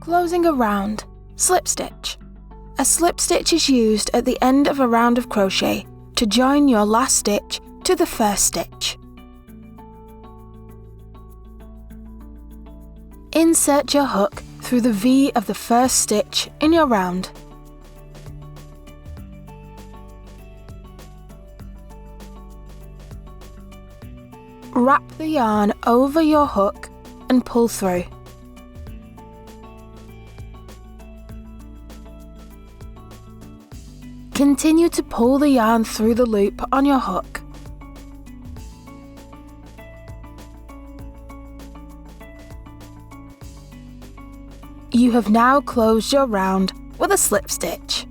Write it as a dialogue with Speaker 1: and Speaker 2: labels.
Speaker 1: Closing a round, slip stitch. A slip stitch is used at the end of a round of crochet to join your last stitch to the first stitch. Insert your hook through the V of the first stitch in your round. Wrap the yarn over your hook and pull through. Continue to pull the yarn through the loop on your hook. You have now closed your round with a slip stitch.